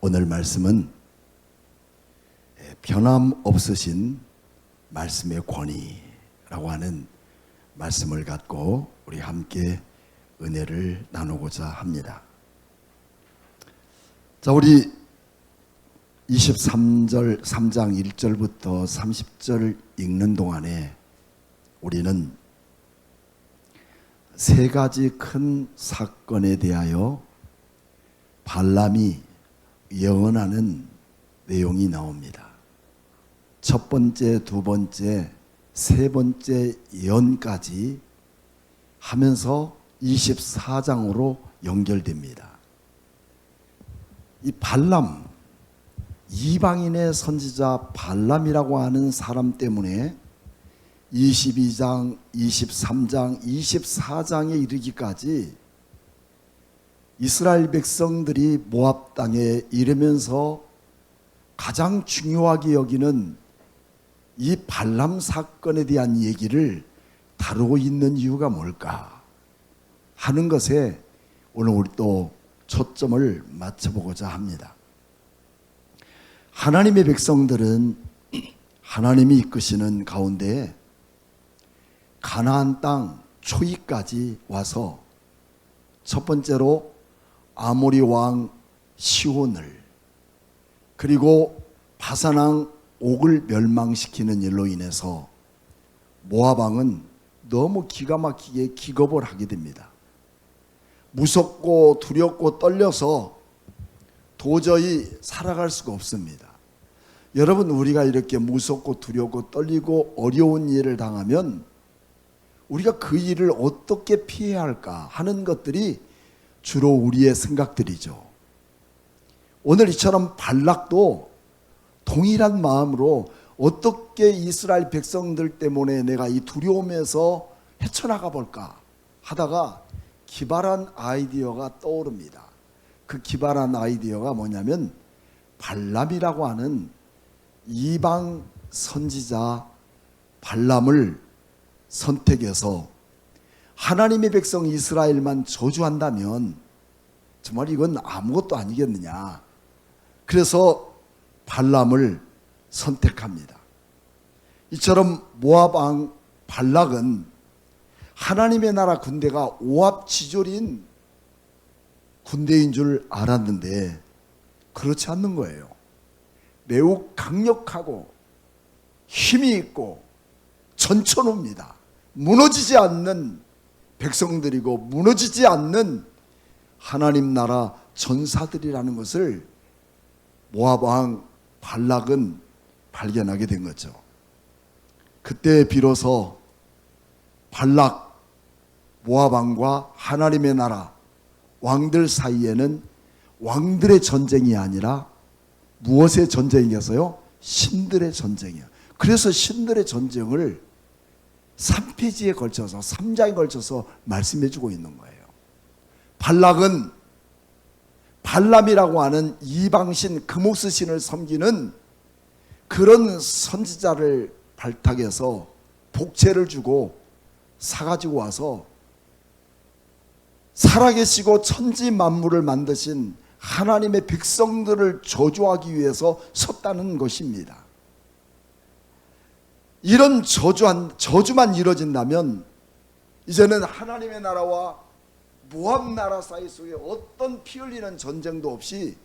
오늘 말씀은 변함없으신 말씀의 권위라고 하는 말씀을 갖고 우리 함께 은혜를 나누고자 합니다. 자, 우리 23장 1절부터 30절 읽는 동안에 우리는 세 가지 큰 사건에 대하여 발람이 예언하는 내용이 나옵니다. 첫 번째, 두 번째, 세 번째 예언까지 하면서 24장으로 연결됩니다. 이 발람, 이방인의 선지자 발람이라고 하는 사람 때문에 22장, 23장, 24장에 이르기까지 이스라엘 백성들이 모압 땅에 이르면서 가장 중요하게 여기는 이 발람 사건에 대한 얘기를 다루고 있는 이유가 뭘까 하는 것에 오늘 우리 또 초점을 맞춰보고자 합니다. 하나님의 백성들은 하나님이 이끄시는 가운데 가나안 땅 초입까지 와서 첫 번째로 아모리 왕 시온을, 그리고 바산 왕 옥을 멸망시키는 일로 인해서 모압 왕은 너무 기가 막히게 기겁을 하게 됩니다. 무섭고 두렵고 떨려서 도저히 살아갈 수가 없습니다. 여러분, 우리가 이렇게 무섭고 두렵고 떨리고 어려운 일을 당하면 우리가 그 일을 어떻게 피해야 할까 하는 것들이 주로 우리의 생각들이죠. 오늘 이처럼 발락도 동일한 마음으로 어떻게 이스라엘 백성들 때문에 내가 이 두려움에서 헤쳐나가 볼까 하다가 기발한 아이디어가 떠오릅니다. 그 기발한 아이디어가 뭐냐면 발람이라고 하는 이방 선지자 발람을 선택해서 하나님의 백성 이스라엘만 저주한다면 정말 이건 아무것도 아니겠느냐. 그래서 발람을 선택합니다. 이처럼 모압 왕 발락은 하나님의 나라 군대가 오합지졸인 군대인 줄 알았는데 그렇지 않는 거예요. 매우 강력하고 힘이 있고 전천후입니다. 무너지지 않는 백성들이고 무너지지 않는 하나님 나라 전사들이라는 것을 모압 왕 발락은 발견하게 된 거죠. 그때 비로소 발락, 모압 왕과 하나님의 나라 왕들 사이에는 왕들의 전쟁이 아니라 무엇의 전쟁이었어요? 신들의 전쟁이에요. 그래서 신들의 전쟁을 3페이지에 걸쳐서 3장에 걸쳐서 말씀해 주고 있는 거예요. 발락은 발람이라고 하는 이방신 그모스 신을 섬기는 그런 선지자를 발탁해서 복채를 주고 사가지고 와서 살아계시고 천지 만물을 만드신 하나님의 백성들을 저주하기 위해서 섰다는 것입니다. 이런 저주만 이뤄진다면 이제는 하나님의 나라와 모압 나라 사이 속에 어떤 피 흘리는 전쟁도 없이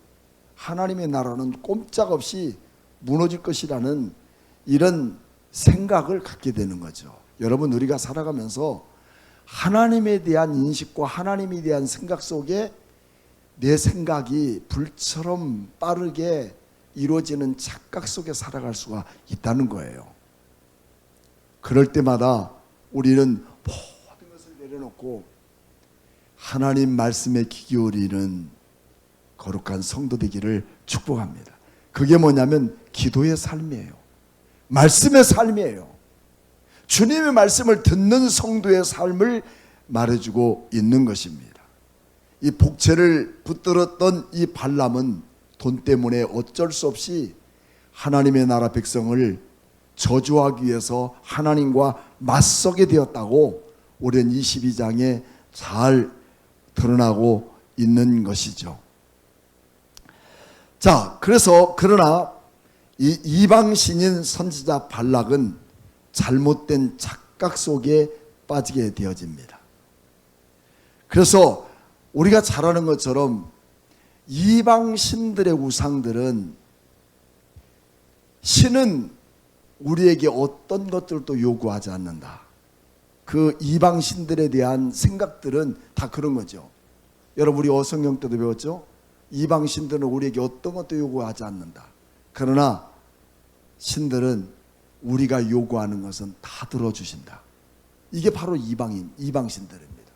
하나님의 나라는 꼼짝없이 무너질 것이라는 이런 생각을 갖게 되는 거죠. 여러분, 우리가 살아가면서 하나님에 대한 인식과 하나님에 대한 생각 속에 내 생각이 불처럼 빠르게 이루어지는 착각 속에 살아갈 수가 있다는 거예요. 그럴 때마다 우리는 모든 것을 내려놓고 하나님 말씀에 귀 기울이는 거룩한 성도 되기를 축복합니다. 그게 뭐냐면 기도의 삶이에요. 말씀의 삶이에요. 주님의 말씀을 듣는 성도의 삶을 말해주고 있는 것입니다. 이 복채를 붙들었던 이 발람은 돈 때문에 어쩔 수 없이 하나님의 나라 백성을 저주하기 위해서 하나님과 맞서게 되었다고 오랜 22장에 잘 드러나고 있는 것이죠. 자, 그래서 그러나 이 이방신인 선지자 발락은 잘못된 착각 속에 빠지게 되어집니다. 그래서 우리가 잘 아는 것처럼 이방신들의 우상들은 신은 우리에게 어떤 것들도 요구하지 않는다. 그 이방신들에 대한 생각들은 다 그런 거죠. 여러분 우리 어성경 때도 배웠죠? 이방신들은 우리에게 어떤 것도 요구하지 않는다. 그러나 신들은 우리가 요구하는 것은 다 들어주신다. 이게 바로 이방신들입니다.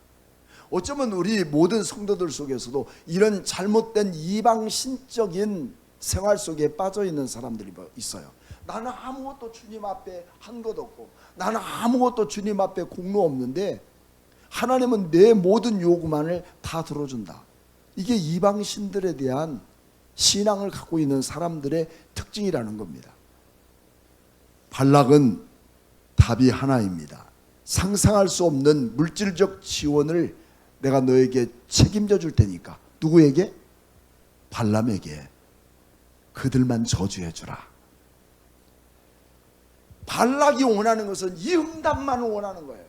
어쩌면 우리 모든 성도들 속에서도 이런 잘못된 이방신적인 생활 속에 빠져있는 사람들이 있어요. 나는 아무것도 주님 앞에 한 것 없고 나는 아무것도 주님 앞에 공로 없는데 하나님은 내 모든 요구만을 다 들어준다. 이게 이방신들에 대한 신앙을 갖고 있는 사람들의 특징이라는 겁니다. 발락은 답이 하나입니다. 상상할 수 없는 물질적 지원을 내가 너에게 책임져 줄 테니까. 누구에게? 발람에게. 그들만 저주해 주라. 발락이 원하는 것은 이 응답만 원하는 거예요.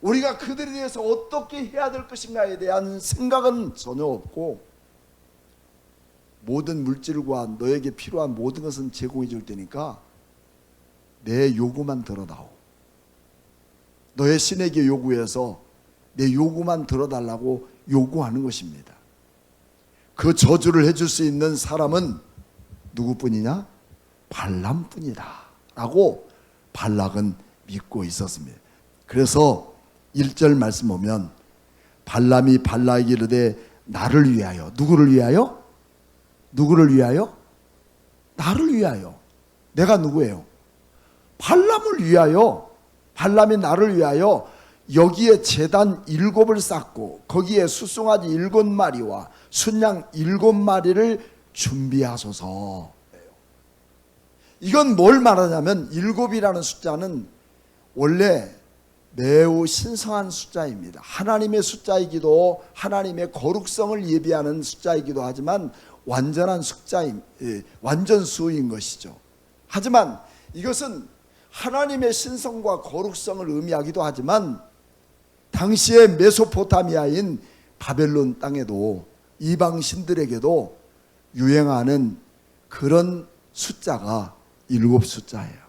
우리가 그들에 대해서 어떻게 해야 될 것인가에 대한 생각은 전혀 없고, 모든 물질과 너에게 필요한 모든 것은 제공해 줄 테니까 내 요구만 들어다오. 너의 신에게 요구해서 내 요구만 들어달라고 요구하는 것입니다. 그 저주를 해줄 수 있는 사람은 누구뿐이냐? 발람뿐이다 라고 발락은 믿고 있었습니다. 그래서 1절 말씀 보면 발람이 발락에게 이르되 나를 위하여. 누구를 위하여? 누구를 위하여? 나를 위하여. 내가 누구예요? 발람을 위하여. 발람이 나를 위하여 여기에 제단 7을 쌓고 거기에 숫송아지 7마리와 순양 7마리를 준비하소서. 이건 뭘 말하냐면 7이라는 숫자는 원래 매우 신성한 숫자입니다. 하나님의 숫자이기도 하나님의 거룩성을 예비하는 숫자이기도 하지만 완전한 완전수인 것이죠. 하지만 이것은 하나님의 신성과 거룩성을 의미하기도 하지만 당시의 메소포타미아인 바벨론 땅에도 이방 신들에게도 유행하는 그런 숫자가 7숫자예요.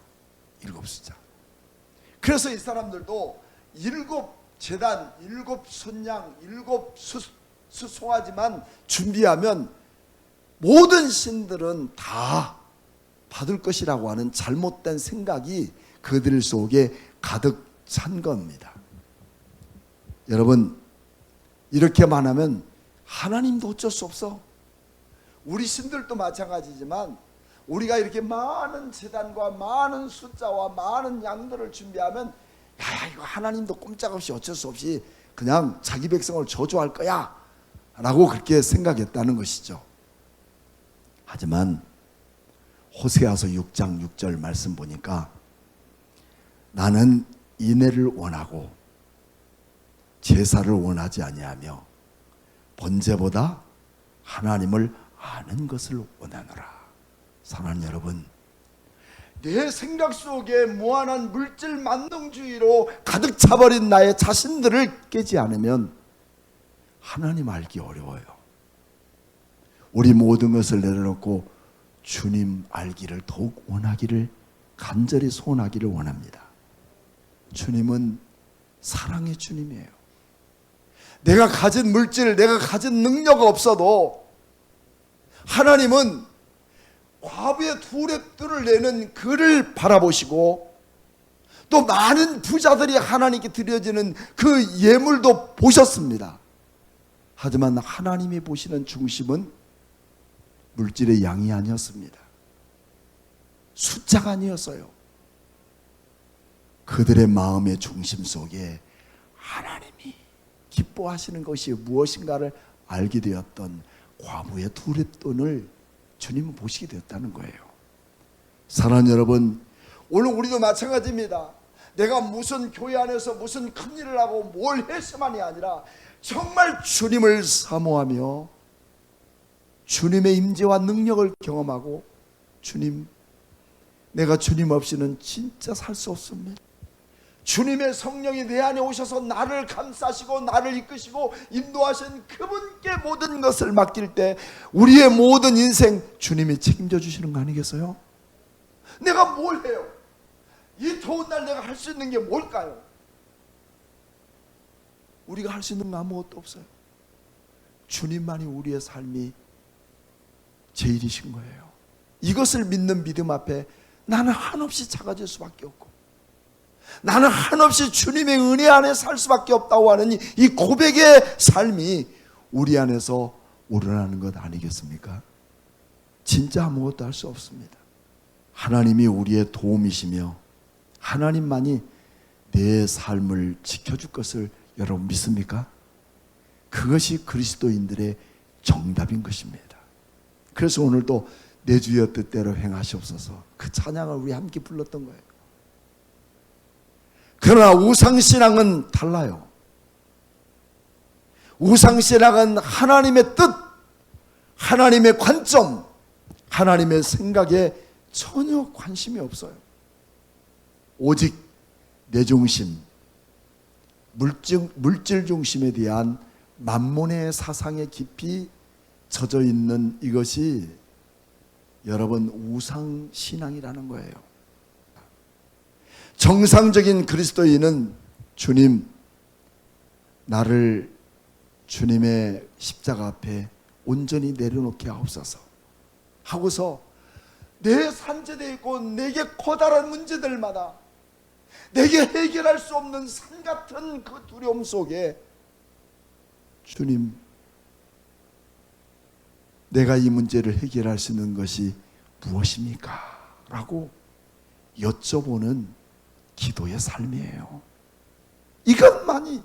7숫자. 그래서 이 사람들도 7 제단, 7 순양, 7 숫송아지만 준비하면 모든 신들은 다 받을 것이라고 하는 잘못된 생각이 그들 속에 가득 찬 겁니다. 여러분, 이렇게만 하면 하나님도 어쩔 수 없어. 우리 신들도 마찬가지지만 우리가 이렇게 많은 제단과 많은 숫자와 많은 양들을 준비하면 야, 이거 하나님도 꼼짝없이 어쩔 수 없이 그냥 자기 백성을 저주할 거야 라고 그렇게 생각했다는 것이죠. 하지만 호세아서 6장 6절 말씀 보니까 나는 인애를 원하고 제사를 원하지 아니하며 번제보다 하나님을 아는 것을 원하노라. 사랑하는 여러분, 내 생각 속에 무한한 물질 만능주의로 가득 차버린 나의 자신들을 깨지 않으면 하나님 알기 어려워요. 우리 모든 것을 내려놓고 주님 알기를 더욱 원하기를, 간절히 소원하기를 원합니다. 주님은 사랑의 주님이에요. 내가 가진 물질, 내가 가진 능력 없어도 하나님은 과부의 두랩들을 내는 그를 바라보시고 또 많은 부자들이 하나님께 드려지는 그 예물도 보셨습니다. 하지만 하나님이 보시는 중심은 물질의 양이 아니었습니다. 숫자가 아니었어요. 그들의 마음의 중심 속에 하나님이 기뻐하시는 것이 무엇인가를 알게 되었던 과부의 두랩돈을 주님은 보시게 되었다는 거예요. 사랑하는 여러분, 오늘 우리도 마찬가지입니다. 내가 무슨 교회 안에서 무슨 큰 일을 하고 뭘 해서만이 아니라 정말 주님을 사모하며 주님의 임재와 능력을 경험하고, 주님, 내가 주님 없이는 진짜 살 수 없습니다. 주님의 성령이 내 안에 오셔서 나를 감싸시고 나를 이끄시고 인도하신 그분께 모든 것을 맡길 때 우리의 모든 인생 주님이 책임져 주시는 거 아니겠어요? 내가 뭘 해요? 이 더운 날 내가 할 수 있는 게 뭘까요? 우리가 할 수 있는 거 아무것도 없어요. 주님만이 우리의 삶이 제일이신 거예요. 이것을 믿는 믿음 앞에 나는 한없이 작아질 수밖에 없고, 나는 한없이 주님의 은혜 안에 살 수밖에 없다고 하는 이 고백의 삶이 우리 안에서 우러나는 것 아니겠습니까? 진짜 아무것도 할 수 없습니다. 하나님이 우리의 도움이시며 하나님만이 내 삶을 지켜줄 것을 여러분 믿습니까? 그것이 그리스도인들의 정답인 것입니다. 그래서 오늘도 내 주여 뜻대로 행하시옵소서, 그 찬양을 우리 함께 불렀던 거예요. 그러나 우상신앙은 달라요. 우상신앙은 하나님의 뜻, 하나님의 관점, 하나님의 생각에 전혀 관심이 없어요. 오직 내 중심, 물질 중심에 대한 만몬의 사상에 깊이 젖어 있는 이것이 여러분 우상신앙이라는 거예요. 정상적인 그리스도인은 주님, 나를 주님의 십자가 앞에 온전히 내려놓게 하옵소서 하고서 내 산재되어 있고 내게 커다란 문제들마다 내게 해결할 수 없는 산 같은 그 두려움 속에 주님, 내가 이 문제를 해결할 수 있는 것이 무엇입니까? 라고 여쭤보는 기도의 삶이에요. 이것만이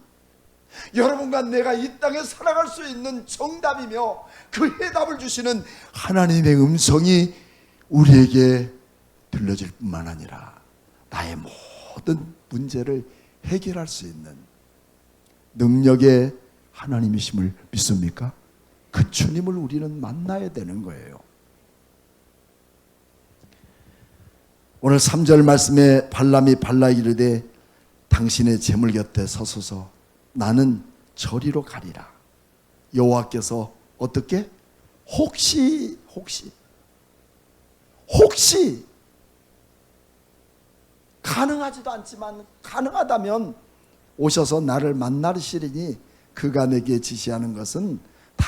여러분과 내가 이 땅에 살아갈 수 있는 정답이며 그 해답을 주시는 하나님의 음성이 우리에게 들려질 뿐만 아니라 나의 모든 문제를 해결할 수 있는 능력의 하나님이심을 믿습니까? 그 주님을 우리는 만나야 되는 거예요. 오늘 3절 말씀에 발람이 발라에게 이르되 당신의 재물 곁에 서소서, 나는 저리로 가리라. 여호와께서 어떻게? 혹시 가능하지도 않지만 가능하다면 오셔서 나를 만나시리니 그가 내게 지시하는 것은 다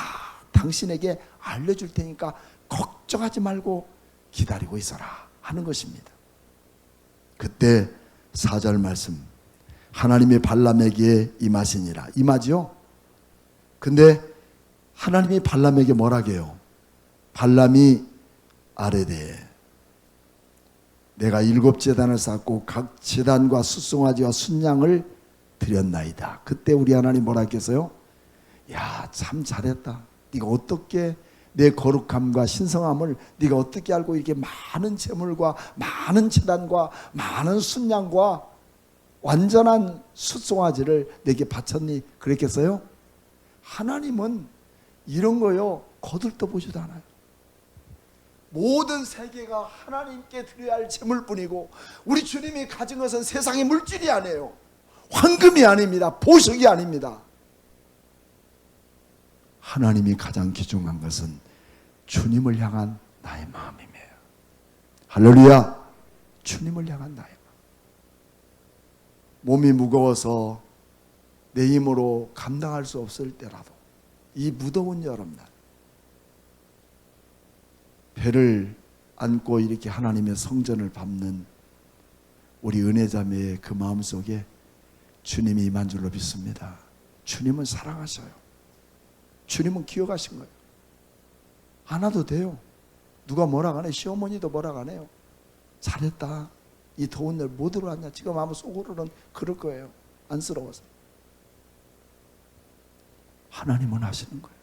당신에게 알려줄 테니까 걱정하지 말고 기다리고 있어라 하는 것입니다. 그때 4절 말씀, 하나님이 발람에게 임하시니라. 임하죠? 근데 하나님이 발람에게 뭐라고 해요? 발람이 아뢰되 내가 7제단을 쌓고 각 제단과 숫송아지와 순양을 드렸나이다. 그때 우리 하나님 뭐라 했겠어요? 야, 참 잘했다. 네가 어떻게 내 거룩함과 신성함을 네가 어떻게 알고 이렇게 많은 재물과 많은 제단과 많은 순양과 완전한 숫송아지를 내게 바쳤니? 그랬겠어요? 하나님은 이런 거요 거들떠 보지도 않아요. 모든 세계가 하나님께 드려야 할 재물뿐이고 우리 주님이 가진 것은 세상의 물질이 아니에요. 황금이 아닙니다. 보석이 아닙니다. 하나님이 가장 귀중한 것은 주님을 향한 나의 마음이에요. 할렐루야. 주님을 향한 나의 마음. 몸이 무거워서 내 힘으로 감당할 수 없을 때라도 이 무더운 여름날 배를 안고 이렇게 하나님의 성전을 밟는 우리 은혜자매의 그 마음속에 주님이 임한 줄로 믿습니다. 주님은 사랑하셔요. 주님은 기억하신 거예요. 안 와도 돼요. 누가 뭐라 하네. 시어머니도 뭐라 하네요. 잘했다. 이 더운 날 못 들어왔냐. 지금 아마 속으로는 그럴 거예요. 안쓰러워서. 하나님은 하시는 거예요.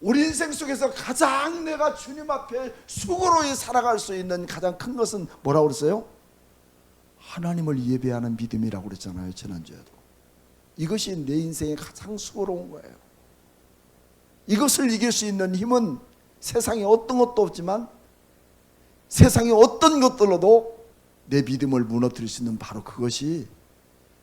우리 인생 속에서 가장 내가 주님 앞에 수고로이 살아갈 수 있는 가장 큰 것은 뭐라고 그랬어요? 하나님을 예배하는 믿음이라고 그랬잖아요. 지난주에도. 이것이 내 인생에 가장 수고로운 거예요. 이것을 이길 수 있는 힘은 세상에 어떤 것도 없지만 세상에 어떤 것들로도 내 믿음을 무너뜨릴 수 있는 바로 그것이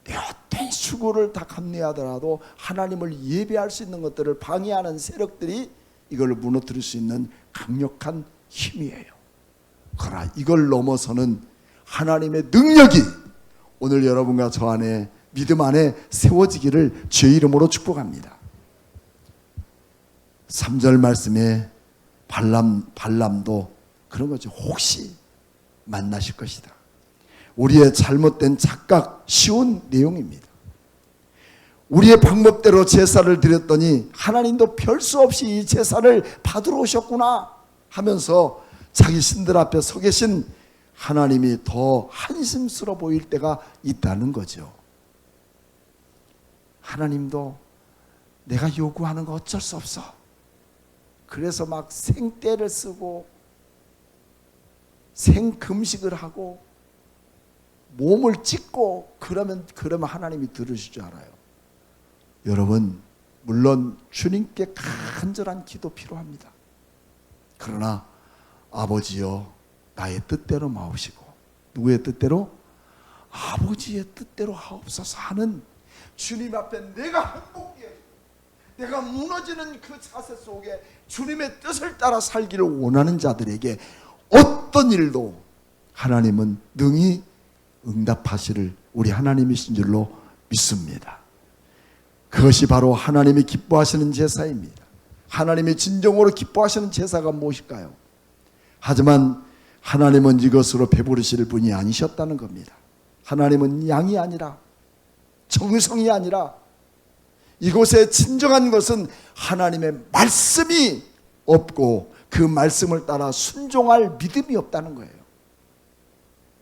내 어떤 수고를 다 감내하더라도 하나님을 예배할 수 있는 것들을 방해하는 세력들이 이걸 무너뜨릴 수 있는 강력한 힘이에요. 그러나 이걸 넘어서는 하나님의 능력이 오늘 여러분과 저 안에 믿음 안에 세워지기를 주의 이름으로 축복합니다. 3절 말씀에 발람도 그런 거죠. 혹시 만나실 것이다. 우리의 잘못된 착각, 쉬운 내용입니다. 우리의 방법대로 제사를 드렸더니 하나님도 별 수 없이 이 제사를 받으러 오셨구나 하면서 자기 신들 앞에 서 계신 하나님이 더 한심스러워 보일 때가 있다는 거죠. 하나님도 내가 요구하는 거 어쩔 수 없어. 그래서 막 생떼를 쓰고 생금식을 하고 몸을 찢고 그러면 하나님이 들으실 줄 알아요. 여러분, 물론 주님께 간절한 기도 필요합니다. 그러나 아버지여 나의 뜻대로 마옵시고, 누구의 뜻대로? 아버지의 뜻대로 하옵소서 하는 주님 앞에 내가 행복해, 내가 무너지는 그 자세 속에 주님의 뜻을 따라 살기를 원하는 자들에게 어떤 일도 하나님은 능히 응답하시를 우리 하나님이신 줄로 믿습니다. 그것이 바로 하나님이 기뻐하시는 제사입니다. 하나님이 진정으로 기뻐하시는 제사가 무엇일까요? 하지만 하나님은 이것으로 배부르실 분이 아니셨다는 겁니다. 하나님은 양이 아니라 정성이 아니라 이곳에 진정한 것은 하나님의 말씀이 없고 그 말씀을 따라 순종할 믿음이 없다는 거예요.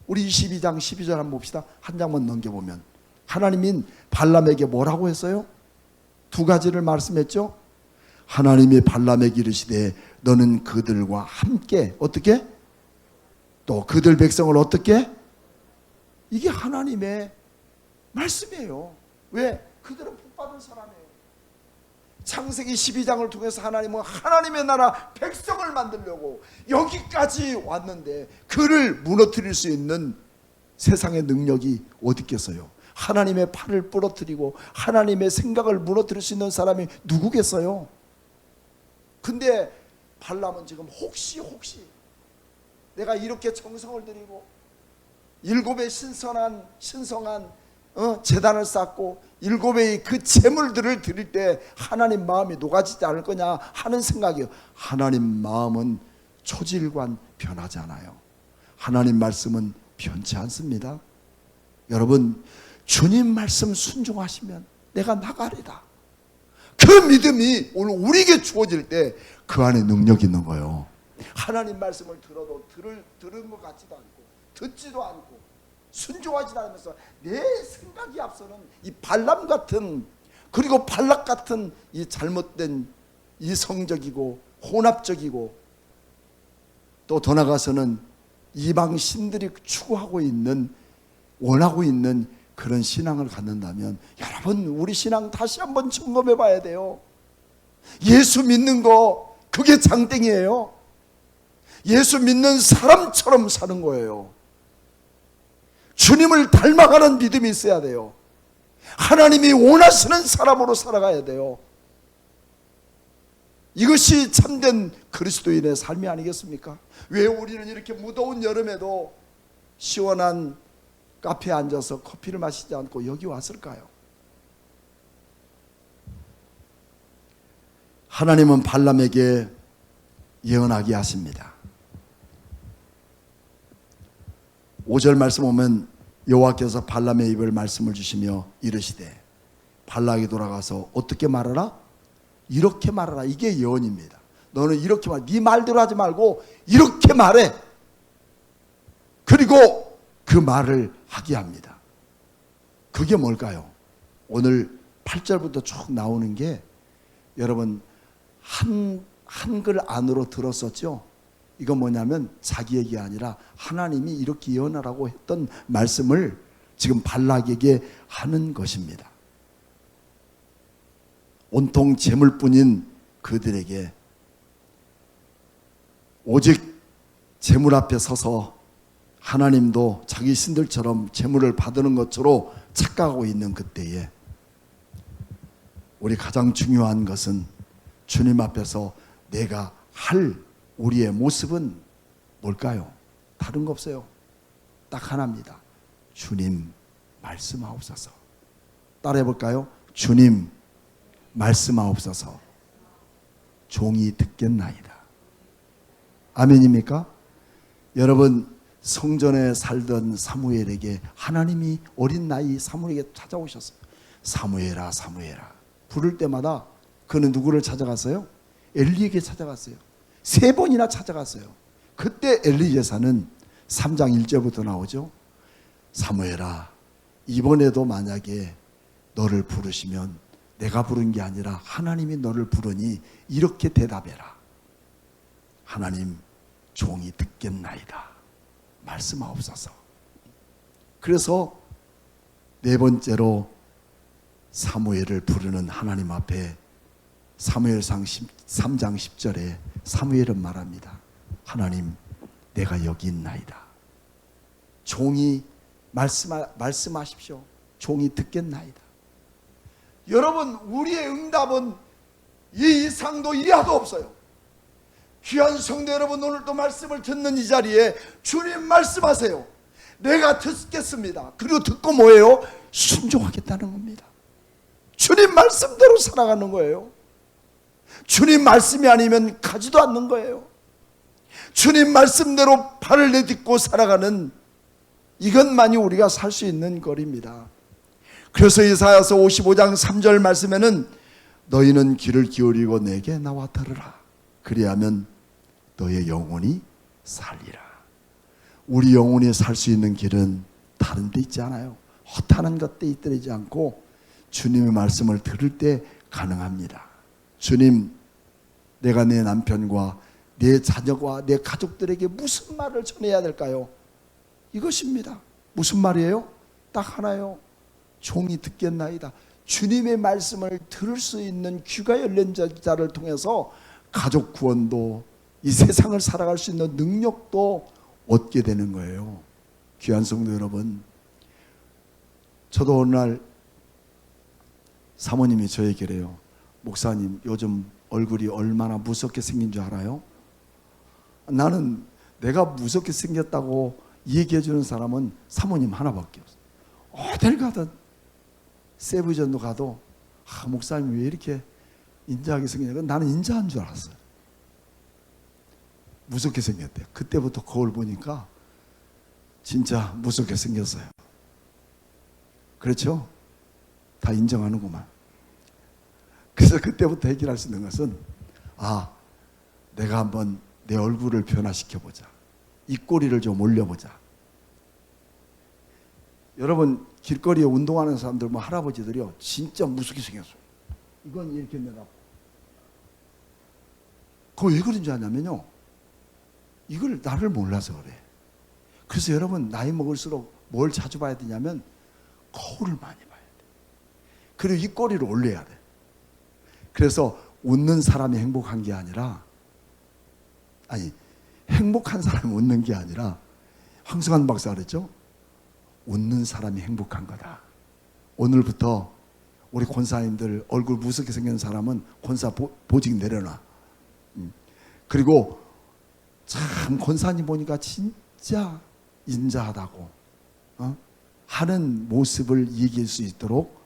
우리 22장 12절 한번 봅시다. 한 장만 넘겨보면 하나님인 발람에게 뭐라고 했어요? 두 가지를 말씀했죠. 하나님이 발람에게 이르시되 너는 그들과 함께 어떻게? 또 그들 백성을 어떻게? 이게 하나님의 말씀이에요. 왜? 그들은 복받은 사람이에요. 창세기 12장을 통해서 하나님은 하나님의 나라 백성을 만들려고 여기까지 왔는데 그를 무너뜨릴 수 있는 세상의 능력이 어디 있겠어요? 하나님의 팔을 부러뜨리고 하나님의 생각을 무너뜨릴 수 있는 사람이 누구겠어요? 근데 발람은 지금 혹시 내가 이렇게 정성을 들이고 일곱의 신성한 제단을 쌓고 일곱의 그 제물들을 드릴 때 하나님 마음이 녹아지지 않을 거냐 하는 생각이에요. 하나님 마음은 초질관 변하지 않아요. 하나님 말씀은 변치 않습니다. 여러분, 주님 말씀 순종하시면 내가 나가리라. 그 믿음이 오늘 우리에게 주어질 때 그 안에 능력이 있는 거예요. 하나님 말씀을 들어도 들은 것 같지도 않고 듣지도 않고 순종하지도 않으면서 내 생각이 앞서는 이 발람 같은, 그리고 발락 같은 이 잘못된 이성적이고 혼합적이고 또 더 나아가서는 이방 신들이 추구하고 있는, 원하고 있는 그런 신앙을 갖는다면 여러분, 우리 신앙 다시 한번 점검해 봐야 돼요. 예수 믿는 거 그게 장땡이에요. 예수 믿는 사람처럼 사는 거예요. 주님을 닮아가는 믿음이 있어야 돼요. 하나님이 원하시는 사람으로 살아가야 돼요. 이것이 참된 그리스도인의 삶이 아니겠습니까? 왜 우리는 이렇게 무더운 여름에도 시원한 카페에 앉아서 커피를 마시지 않고 여기 왔을까요? 하나님은 발람에게 예언하게 하십니다. 5절 말씀 보면 여호와께서 발람의 입을 말씀을 주시며 이르시되 발락이 돌아가서 어떻게 말하라? 이렇게 말하라. 이게 예언입니다. 너는 이렇게 말해. 네 말대로 하지 말고 이렇게 말해. 그리고 그 말을 하게 합니다. 그게 뭘까요? 오늘 8절부터 쭉 나오는 게 여러분 한글 안으로 들었었죠. 이건 뭐냐면 자기 얘기 아니라 하나님이 이렇게 예언하라고 했던 말씀을 지금 발락에게 하는 것입니다. 온통 재물뿐인 그들에게 오직 재물 앞에 서서 하나님도 자기 신들처럼 재물을 받는 것으로 착각하고 있는 그때에 우리 가장 중요한 것은 주님 앞에서 내가 할 우리의 모습은 뭘까요? 다른 거 없어요. 딱 하나입니다. 주님 말씀하옵소서. 따라해 볼까요? 주님 말씀하옵소서. 종이 듣겠나이다. 아멘입니까? 여러분, 성전에 살던 사무엘에게 하나님이 어린 나이 사무엘에게 찾아오셨어요. 사무엘아, 사무엘아. 부를 때마다 그는 누구를 찾아갔어요? 엘리에게 찾아갔어요. 3번이나 찾아갔어요. 그때 엘리 제사는 3장 1절부터 나오죠. 사무엘아, 이번에도 만약에 너를 부르시면 내가 부른 게 아니라 하나님이 너를 부르니 이렇게 대답해라. 하나님, 종이 듣겠나이다. 말씀하옵소서. 그래서 4번째로 사무엘을 부르는 하나님 앞에 사무엘상 3장 10절에 사무엘은 말합니다. 하나님, 내가 여기 있나이다. 종이 말씀하십시오. 종이 듣겠나이다. 여러분, 우리의 응답은 이 이상도 이하도 없어요. 귀한 성도 여러분, 오늘도 말씀을 듣는 이 자리에 주님 말씀하세요. 내가 듣겠습니다. 그리고 듣고 뭐예요? 순종하겠다는 겁니다. 주님 말씀대로 살아가는 거예요. 주님 말씀이 아니면 가지도 않는 거예요. 주님 말씀대로 발을 내딛고 살아가는 이것만이 우리가 살 수 있는 거리입니다. 그래서 이사야서 55장 3절 말씀에는 너희는 귀를 기울이고 내게 나와 들으라. 그리하면 너의 영혼이 살리라. 우리 영혼이 살 수 있는 길은 다른 데 있지 않아요. 허탄한 것에 있지 않고 주님의 말씀을 들을 때 가능합니다. 주님, 내가 내 남편과 내 자녀와 내 가족들에게 무슨 말을 전해야 될까요? 이것입니다. 무슨 말이에요? 딱 하나요. 종이 듣겠나이다. 주님의 말씀을 들을 수 있는 귀가 열린 자를 통해서 가족 구원도 이 세상을 살아갈 수 있는 능력도 얻게 되는 거예요. 귀한 성도 여러분, 저도 어느 날 사모님이 저에게 그래요. 목사님, 요즘 얼굴이 얼마나 무섭게 생긴 줄 알아요? 나는 내가 무섭게 생겼다고 얘기해 주는 사람은 사모님 하나밖에 없어요. 어딜 가든 세부전도 가도 목사님이 왜 이렇게 인자하게 생겼냐. 나는 인자한 줄 알았어요. 무섭게 생겼대요. 그때부터 거울 보니까 진짜 무섭게 생겼어요. 그렇죠? 다 인정하는구만. 그래서 그때부터 해결할 수 있는 것은 내가 한번 내 얼굴을 변화시켜보자. 입꼬리를 좀 올려보자. 여러분, 길거리에 운동하는 사람들, 할아버지들이요, 진짜 무섭게 생겼어요. 이건 이렇게 내가. 그거 왜 그런 줄 아냐면요, 이걸 나를 몰라서 그래. 그래서 여러분, 나이 먹을수록 뭘 자주 봐야 되냐면 거울을 많이 봐야 돼. 그리고 입꼬리를 올려야 돼. 그래서 웃는 사람이 행복한 게 아니라, 행복한 사람이 웃는 게 아니라, 황승환 박사가 그랬죠? 웃는 사람이 행복한 거다. 오늘부터 우리 권사님들 얼굴 무섭게 생긴 사람은 권사 보직 내려놔. 그리고 참 권사님 보니까 진짜 인자하다고 하는 모습을 얘기할 수 있도록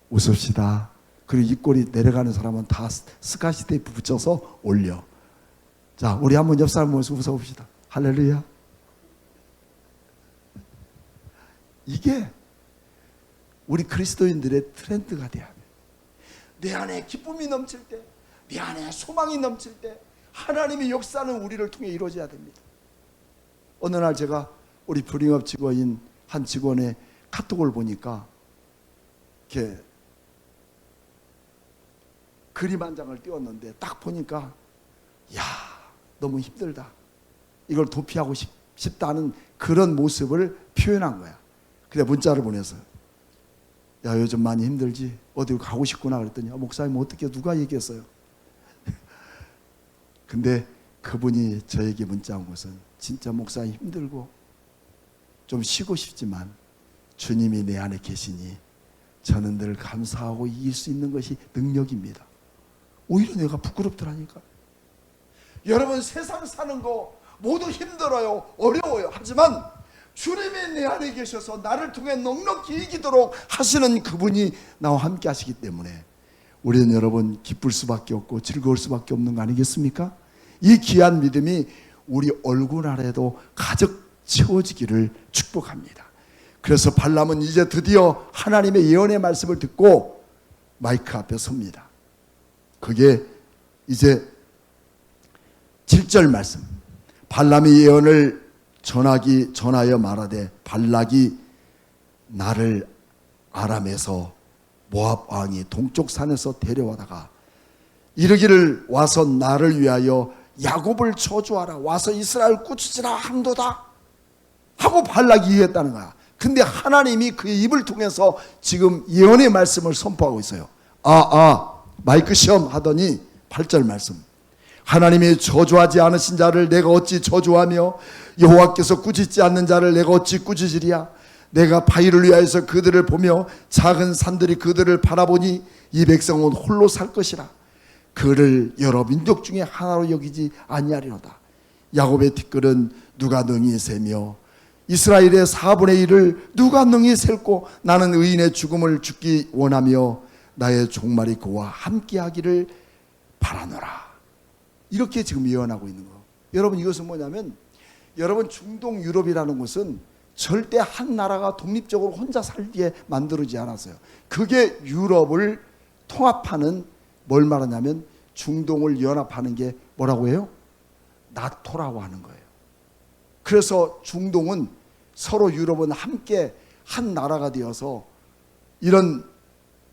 웃읍시다. 그리고 입꼬리 내려가는 사람은 다 스카치 테이프 붙여서 올려. 자, 우리 한번 옆 사람 모습 웃어봅시다. 할렐루야. 이게 우리 그리스도인들의 트렌드가 돼야 돼. 내 안에 기쁨이 넘칠 때, 내 안에 소망이 넘칠 때 하나님의 역사는 우리를 통해 이루어져야 됩니다. 어느 날 제가 우리 브링업 직원인 한 직원의 카톡을 보니까 이렇게 그림 한 장을 띄웠는데 딱 보니까 너무 힘들다. 이걸 도피하고 싶다는 그런 모습을 표현한 거야. 그래 문자를 보내서 요즘 많이 힘들지? 어디 가고 싶구나 그랬더니 목사님 어떻게 누가 얘기했어요? 근데 그분이 저에게 문자 온 것은 진짜 목사님 힘들고 좀 쉬고 싶지만 주님이 내 안에 계시니 저는 늘 감사하고 이길 수 있는 것이 능력입니다. 오히려 내가 부끄럽더라니까. 여러분, 세상 사는 거 모두 힘들어요, 어려워요. 하지만 주님이 내 안에 계셔서 나를 통해 넉넉히 이기도록 하시는 그분이 나와 함께 하시기 때문에 우리는 여러분 기쁠 수밖에 없고 즐거울 수밖에 없는 거 아니겠습니까? 이 귀한 믿음이 우리 얼굴 아래도 가득 채워지기를 축복합니다. 그래서 발람은 이제 드디어 하나님의 예언의 말씀을 듣고 마이크 앞에 섭니다. 그게 이제 7절 말씀. 발람이 예언을 전하여 말하되 발락이 나를 아람에서 모압 왕이 동쪽 산에서 데려와다가 이르기를 와서 나를 위하여 야곱을 저주하라, 와서 이스라엘 꾸짖으라 함도다 하고 발락이 이해했다는 거야. 근데 하나님이 그의 입을 통해서 지금 예언의 말씀을 선포하고 있어요. 마이크 시험 하더니 8절 말씀. 하나님이 저주하지 않으신 자를 내가 어찌 저주하며 여호와께서 꾸짖지 않는 자를 내가 어찌 꾸짖으리야. 내가 바위를 위하여서 그들을 보며 작은 산들이 그들을 바라보니 이 백성은 홀로 살 것이라. 그를 여러 민족 중에 하나로 여기지 아니하리로다. 야곱의 티끌은 누가 능히 세며 이스라엘의 4분의 1을 누가 능히 셀고 나는 의인의 죽음을 죽기 원하며 나의 종말이 그와 함께하기를 바라노라. 이렇게 지금 예언하고 있는 거. 여러분, 이것은 뭐냐면 여러분, 중동 유럽이라는 곳은 절대 한 나라가 독립적으로 혼자 살게 만들어지지 않았어요. 그게 유럽을 통합하는, 뭘 말하냐면 중동을 연합하는 게 뭐라고 해요? 나토라고 하는 거예요. 그래서 중동은 서로 유럽은 함께 한 나라가 되어서 이런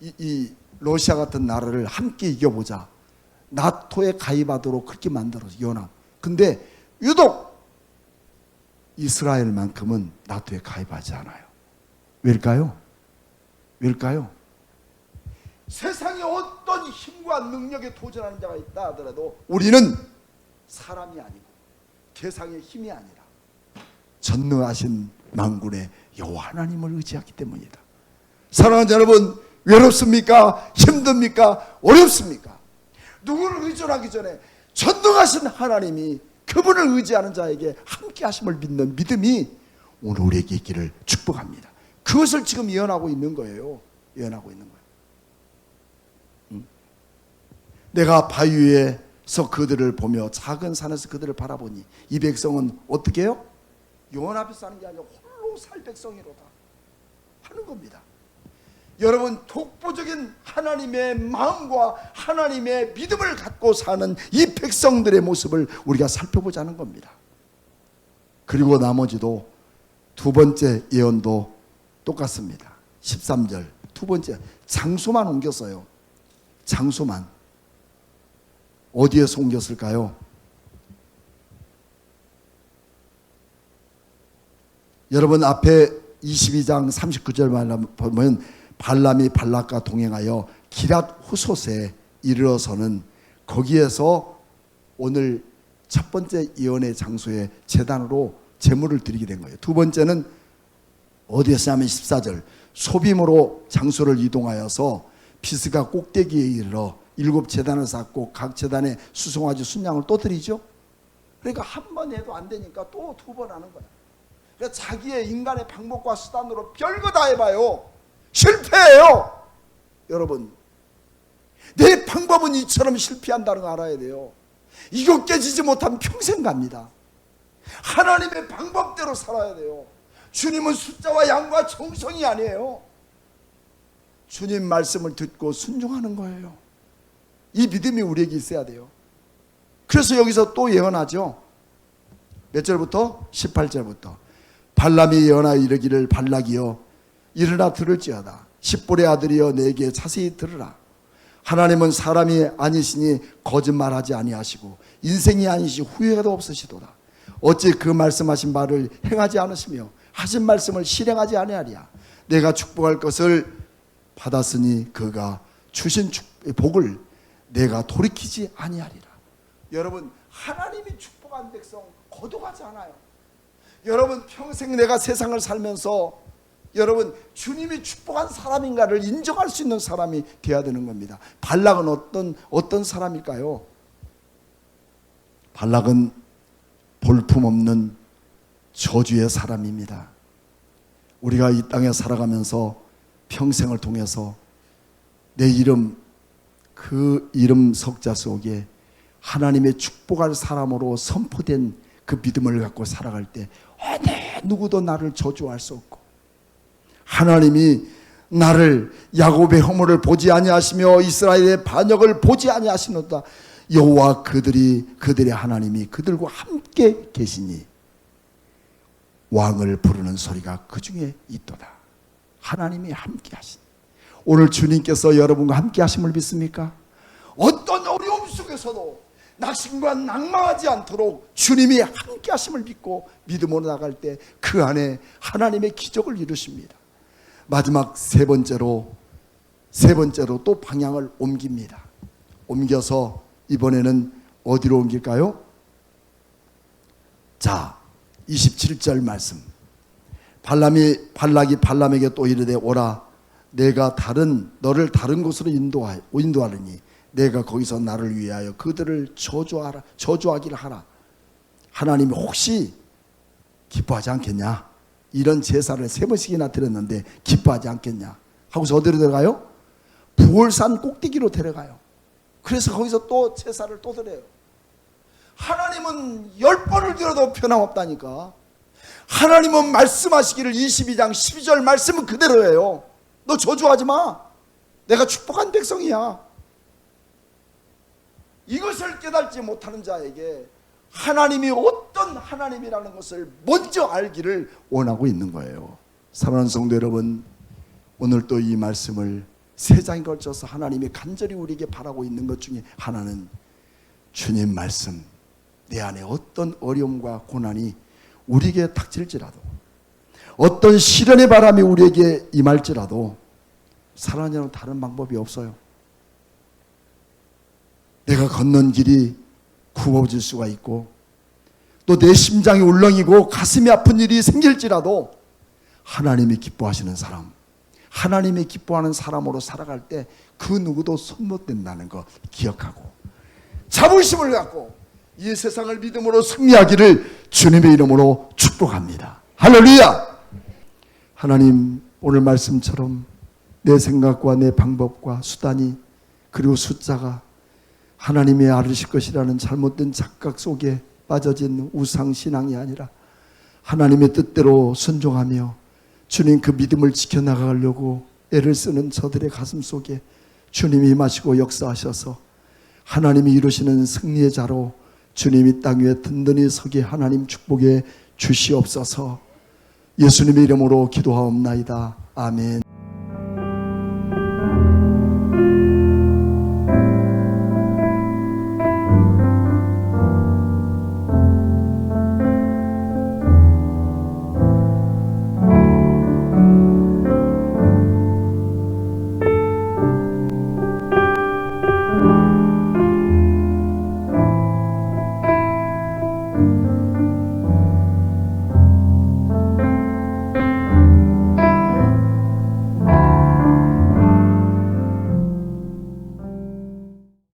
이 러시아 같은 나라를 함께 이겨보자, 나토에 가입하도록 그렇게 만들어서 연합. 근데 유독 이스라엘만큼은 나토에 가입하지 않아요. 왜일까요? 왜일까요? 세상에 어떤 힘과 능력에 도전하는 자가 있다 하더라도 우리는 사람이 아니고 세상의 힘이 아니라 전능하신 만군의 여호와 하나님을 의지하기 때문이다. 사랑하는 여러분, 외롭습니까? 힘듭니까? 어렵습니까? 누구를 의존하기 전에 전능하신 하나님이 그분을 의지하는 자에게 함께 하심을 믿는 믿음이 오늘 우리에게 있기를 축복합니다. 그것을 지금 예언하고 있는 거예요. 예언하고 있는 거예요. 내가 바위 위에서 그들을 보며 작은 산에서 그들을 바라보니 이 백성은 어떻게 해요? 연합해 사는 게 아니라 홀로 살 백성이로다 하는 겁니다. 여러분, 독보적인 하나님의 마음과 하나님의 믿음을 갖고 사는 이 백성들의 모습을 우리가 살펴보자는 겁니다. 그리고 나머지도 두 번째 예언도 똑같습니다. 13절 두 번째, 장소만 옮겼어요. 장소만. 어디에서 옮겼을까요? 여러분, 앞에 22장 39절 보면 발람이 발락과 동행하여 기랏 후솥에 이르러서는 거기에서 오늘 첫 번째 예언의 장소에 제단으로 제물을 드리게 된 거예요. 두 번째는 어디에서 하면 14절 소빔으로 장소를 이동하여서 비스가 꼭대기에 이르러 7 제단을 쌓고 각 제단에 수송아지 순양을 또 드리죠. 그러니까 한 번 해도 안 되니까 또 두 번 하는 거야. 그러니까 자기의 인간의 방법과 수단으로 별거 다 해봐요. 실패해요. 여러분, 내 방법은 이처럼 실패한다는 거 알아야 돼요. 이거 깨지지 못하면 평생 갑니다. 하나님의 방법대로 살아야 돼요. 주님은 숫자와 양과 정성이 아니에요. 주님 말씀을 듣고 순종하는 거예요. 이 믿음이 우리에게 있어야 돼요. 그래서 여기서 또 예언하죠. 몇 절부터? 18절부터. 발람이 예언하여 이르기를 발락이여 일어나 들을지어다. 십볼의 아들이여 내게 자세히 들으라. 하나님은 사람이 아니시니 거짓말하지 아니하시고 인생이 아니시 후회도 없으시도다. 어찌 그 말씀하신 바를 행하지 않으시며 하신 말씀을 실행하지 아니하리야. 내가 축복할 것을 받았으니 그가 주신 복을 내가 돌이키지 아니하리라. 여러분, 하나님이 축복한 백성 거둬가지 않아요. 여러분, 평생 내가 세상을 살면서 여러분, 주님이 축복한 사람인가를 인정할 수 있는 사람이 되어야 되는 겁니다. 발락은 어떤 사람일까요? 발락은 볼품없는 저주의 사람입니다. 우리가 이 땅에 살아가면서 평생을 통해서 내 이름, 그 이름 석자 속에 하나님의 축복할 사람으로 선포된 그 믿음을 갖고 살아갈 때 어느 누구도 나를 저주할 수 없고, 하나님이 나를 야곱의 허물을 보지 아니하시며 이스라엘의 반역을 보지 아니하시노다. 여호와 그들의 하나님이 그들과 함께 계시니 왕을 부르는 소리가 그 중에 있도다. 하나님이 함께 하시니, 오늘 주님께서 여러분과 함께 하심을 믿습니까? 어떤 어려움 속에서도 낙심과 낭망하지 않도록 주님이 함께 하심을 믿고 믿음으로 나갈 때 그 안에 하나님의 기적을 이루십니다. 마지막 세 번째로 또 방향을 옮깁니다. 옮겨서 이번에는 어디로 옮길까요? 자, 27절 말씀. 발락이 발람에게 또 이르되 오라, 내가 너를 다른 곳으로 인도하리니 내가 거기서 나를 위하여 그들을 저주하기를 하라. 하나님이 혹시 기뻐하지 않겠냐? 이런 제사를 3번씩이나 드렸는데 기뻐하지 않겠냐? 하고서 어디로 데려가요? 부월산 꼭대기로 데려가요. 그래서 거기서 또 제사를 또 드려요. 하나님은 10번을 드려도 변함없다니까. 하나님은 말씀하시기를 22장 12절 말씀은 그대로예요. 너 저주하지 마. 내가 축복한 백성이야. 이것을 깨닫지 못하는 자에게 하나님이 어떤 하나님이라는 것을 먼저 알기를 원하고 있는 거예요. 사랑하는 성도 여러분, 오늘 또 이 말씀을 3장에 걸쳐서 하나님이 간절히 우리에게 바라고 있는 것 중에 하나는, 주님 말씀, 내 안에 어떤 어려움과 고난이 우리에게 닥칠지라도, 어떤 시련의 바람이 우리에게 임할지라도 살아내는 다른 방법이 없어요. 내가 걷는 길이 굽어질 수가 있고, 또 내 심장이 울렁이고 가슴이 아픈 일이 생길지라도 하나님이 기뻐하시는 사람, 하나님이 기뻐하는 사람으로 살아갈 때 그 누구도 손 못 댄다는 거 기억하고 자부심을 갖고 이 세상을 믿음으로 승리하기를 주님의 이름으로 축복합니다. 할렐루야! 하나님, 오늘 말씀처럼 내 생각과 내 방법과 수단이 그리고 숫자가 하나님이 알으실 것이라는 잘못된 착각 속에 빠져진 우상신앙이 아니라 하나님의 뜻대로 순종하며 주님 그 믿음을 지켜나가려고 애를 쓰는 저들의 가슴 속에 주님이 임하시고 역사하셔서 하나님이 이루시는 승리의 자로 주님이 땅 위에 든든히 서게 하나님 축복해 주시옵소서. 예수님의 이름으로 기도하옵나이다. 아멘.